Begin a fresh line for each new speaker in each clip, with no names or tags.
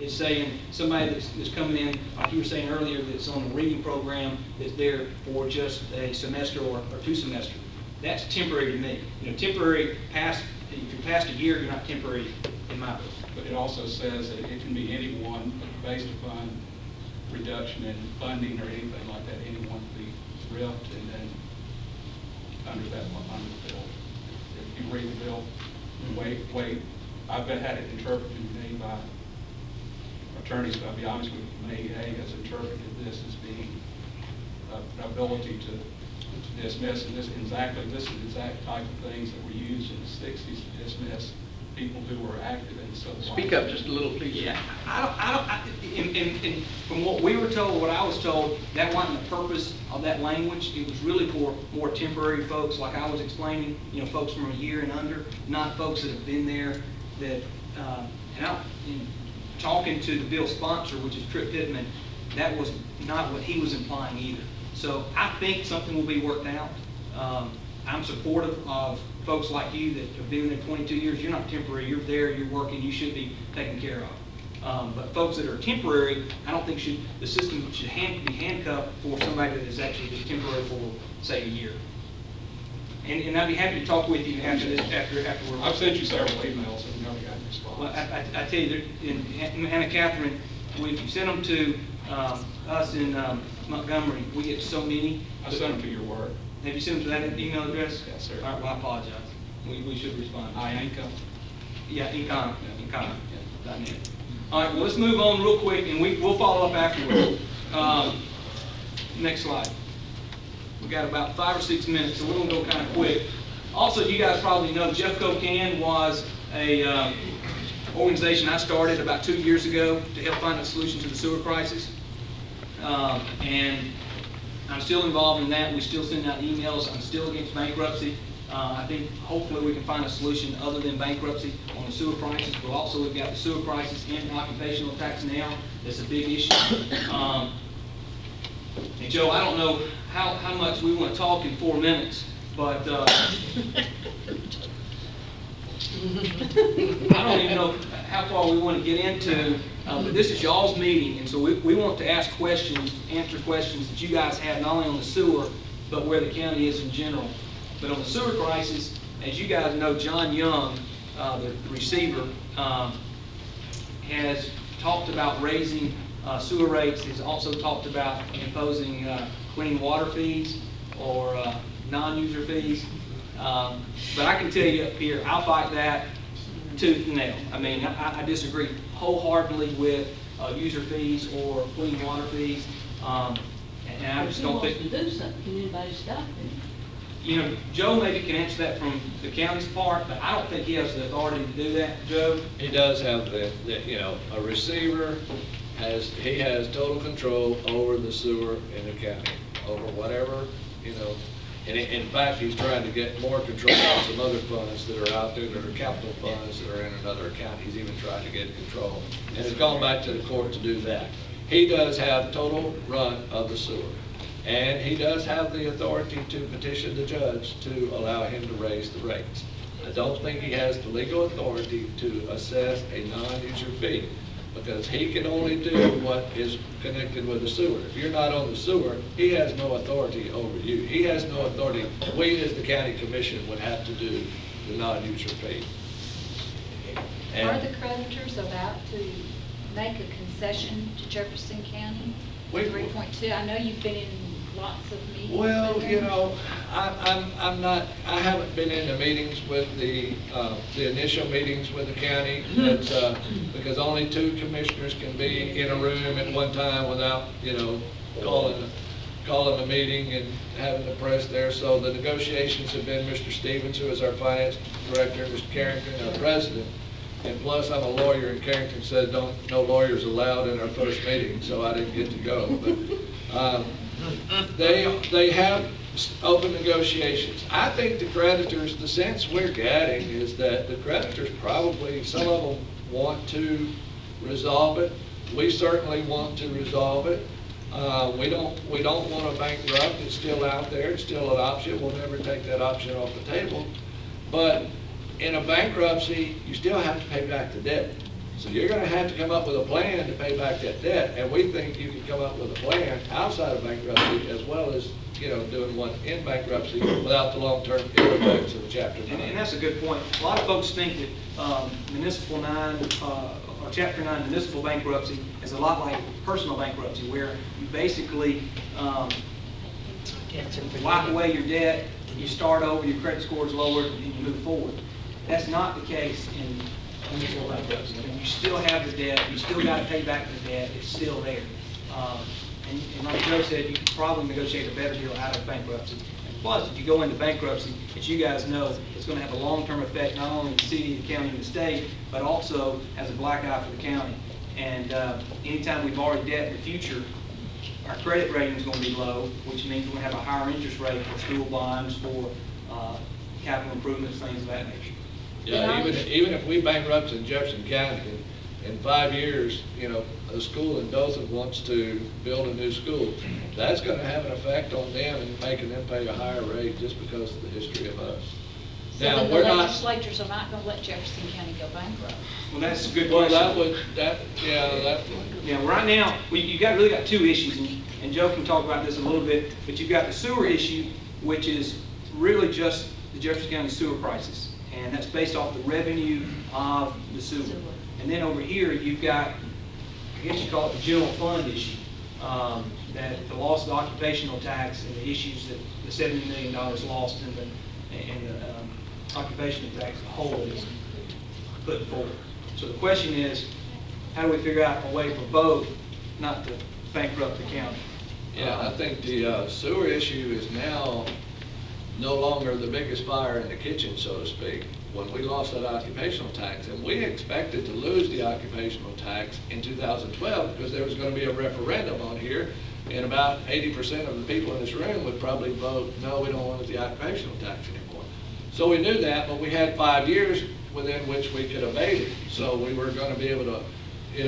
is saying somebody that's coming in, like you were saying earlier, that's on a reading program that's there for just a semester or 2 semesters. That's temporary to me. Temporary past, if you're past a year, you're not temporary in my book.
But it also says that it can be anyone based upon reduction in funding or anything like that. Anyone can be ripped and then under the bill. If you read the bill, wait. I've had it interpreted to me by attorneys, but I'll be honest with you, MAA has interpreted this as being an ability to dismiss, and this is the exact type of things that were used in the 60s to dismiss people who were active in civil rights.
Speak up just a little, please.
Yeah, and from what we were told, what I was told, that wasn't the purpose of that language. It was really for more temporary folks, like I was explaining, folks from a year and under, not folks that have been there. That, in talking to the bill sponsor, which is Tripp Pittman, that was not what he was implying either. So I think something will be worked out. I'm supportive of folks like you that have been there 22 years. You're not temporary. You're there. You're working. You should be taken care of. But folks that are temporary, I don't think the system should be handcuffed for somebody that is actually just temporary for, say, a year. And I'd be happy to talk with you after this. After we're.
I've sent you several emails and never got a response.
Well, I tell you, in Anna Catherine, if you send them to us in Montgomery, we get so many.
I sent them to your work.
Have you sent them to that email address?
Yes, sir.
All right, well, I apologize. We should respond.
IANCA.
Yeah, Incon. All right, well, let's move on real quick, and we'll follow up afterwards. Next slide. We got about 5 or 6 minutes, so we're going to go kind of quick. Also, you guys probably know Jeffco Can was a organization I started about 2 years ago to help find a solution to the sewer crisis. And I'm still involved in that. We still send out emails. I'm still against bankruptcy. I think hopefully we can find a solution other than bankruptcy on the sewer crisis. But also we've got the sewer crisis and occupational tax now. That's a big issue. And Joe, I don't know how much we want to talk in 4 minutes, but I don't even know how far we want to get into, but this is y'all's meeting, and so we want to ask questions, answer questions that you guys have, not only on the sewer, but where the county is in general. But on the sewer crisis, as you guys know, John Young, the receiver, has talked about raising sewer rates. He's also talked about imposing clean water fees or non-user fees. But I can tell you up here, I'll fight that tooth and nail. I mean, I disagree wholeheartedly with user fees or clean water fees. And I just don't think.
If he wants to do something, can anybody stop him?
Joe maybe can answer that from the county's part, but I don't think he has the authority to do that. Joe?
He does have a receiver he has total control over the sewer in the county, over whatever, and in fact, he's trying to get more control of some other funds that are out there that are capital funds that are in another account. He's even trying to get control. And it's gone back to the court to do that. He does have total run of the sewer. And he does have the authority to petition the judge to allow him to raise the rates. I don't think he has the legal authority to assess a non-user fee, because he can only do what is connected with the sewer. If you're not on the sewer, he has no authority over you. He has no authority. We as the county commission would have to do the non-user fee.
Are the creditors about to make a concession to Jefferson County? 3.2. I know you've been in lots of meetings.
Well, I'm not. I haven't been in the meetings with the initial meetings with the county. That's because only 2 commissioners can be in a room at one time without calling a meeting and having the press there. So the negotiations have been Mr. Stevens, who is our finance director, Mr. Carrington, our president. And plus, I'm a lawyer, and Carrington said no lawyers allowed in our first meeting, so I didn't get to go. But they have open negotiations. I think the creditors, the sense we're getting is that the creditors probably, some of them want to resolve it. We certainly want to resolve it. We don't want to bankrupt. It's still out there. It's still an option. We'll never take that option off the table. But in a bankruptcy, you still have to pay back the debt. So you're gonna have to come up with a plan to pay back that debt, and we think you can come up with a plan outside of bankruptcy as well as, doing one in bankruptcy without the long-term ill effects of Chapter 9.
And that's a good point. A lot of folks think that municipal 9, or Chapter 9 municipal bankruptcy is a lot like personal bankruptcy, where you basically wipe away your debt, you start over, your credit score is lowered, and you move forward. That's not the case in municipal bankruptcy. I mean, you still have the debt, you still got to pay back the debt, it's still there. And like Joe said, you could probably negotiate a better deal out of bankruptcy. And plus, if you go into bankruptcy, as you guys know, it's going to have a long-term effect not only in the city, the county, and the state, but also as a black eye for the county. And anytime we borrow debt in the future, our credit rating is going to be low, which means we're going to have a higher interest rate for school bonds, for capital improvements, things of that nature.
Yeah, even if we bankrupt in Jefferson County, in 5 years, a school in Dothan wants to build a new school, that's going to have an effect on them and making them pay a higher rate just because of the history of us.
So
Now,
then the
we're not.
legislatures are not going to let Jefferson County go bankrupt.
Well, that's a good
Well,
question.
yeah,
Right now, you really got two issues, and Joe can talk about this a little bit, but you've got the sewer issue, which is really just the Jefferson County sewer prices, and that's based off the revenue of the sewer. And then over here, you've got, I guess you call it the general fund issue, that the loss of occupational tax and the issues that the $70 million lost in the occupational tax, the whole is put forward. So the question is, how do we figure out a way for both not to bankrupt the county?
Yeah, I think the sewer issue is now no longer the biggest fire in the kitchen, so to speak. When we lost that occupational tax, and we expected to lose the occupational tax in 2012 because there was going to be a referendum on here, and about 80% of the people in this room would probably vote, no, we don't want the occupational tax anymore. So we knew that, but we had 5 years within which we could abate it. So we were going to be able to,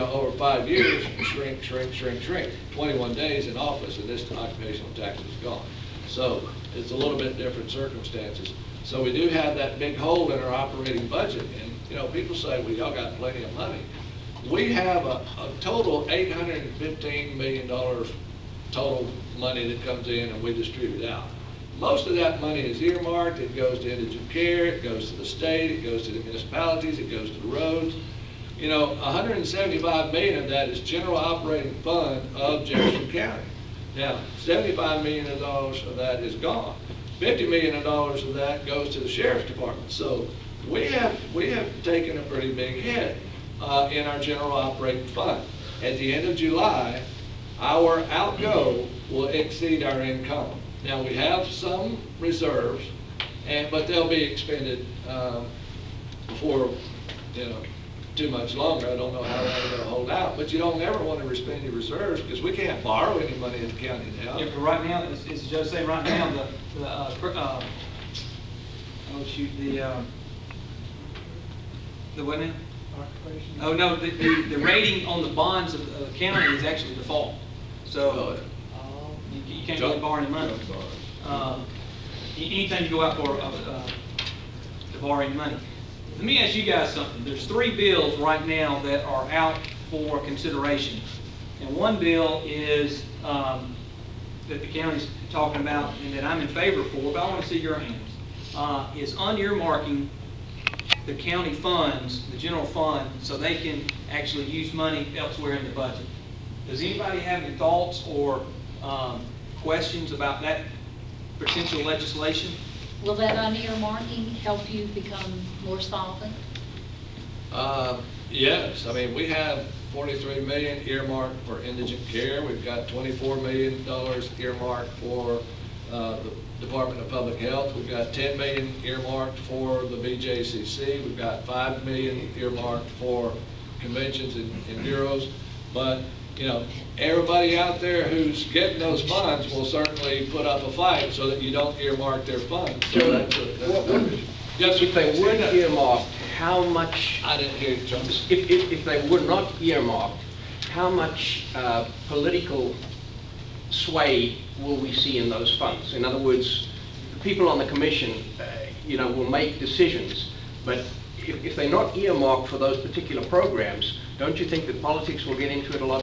over 5 years, shrink. 21 days in office, and this occupational tax is gone. So it's a little bit different circumstances. So we do have that big hole in our operating budget. And, people say, well, y'all got plenty of money. We have a total $815 million total money that comes in and we distribute out. Most of that money is earmarked. It goes to indigent care, it goes to the state, it goes to the municipalities, it goes to the roads. 175 million of that is general operating fund of Jefferson County. Now, $75 million of that is gone. $50 million of that goes to the sheriff's department. So we have taken a pretty big hit in our general operating fund. At the end of July, our outgo will exceed our income. Now, we have some reserves, but they'll be expended for too much longer. I don't know how long they're going to hold out, but you don't ever want to spend your reserves because we can't borrow any money in the county now.
Yeah, but right now, as Joe said, right now, the what now? Oh, no, the rating on the bonds of the county is actually default. So you can't really borrow any money. Anytime you go out for to borrow any money. Let me ask you guys something. There's 3 bills right now that are out for consideration. And one bill is that the county's talking about and that I'm in favor for, but I want to see your hands, is unearmarking the county funds, the general fund, so they can actually use money elsewhere in the budget. Does anybody have any thoughts or questions about that potential legislation?
Will that unearmarking help you become more solvent?
Yes, I mean, we have $43 million earmarked for indigent care. We've got $24 million earmarked for the Department of Public Health. We've got $10 million earmarked for the BJCC. We've got $5 million earmarked for conventions and bureaus. But everybody out there who's getting those funds will certainly put up a fight so that you don't earmark their funds. So yes,
if they were earmarked, how much?
I didn't hear you, John.
If they were not earmarked, how much political sway will we see in those funds? In other words, the people on the commission, will make decisions, but if they're not earmarked for those particular programs, don't you think that politics will get into it a lot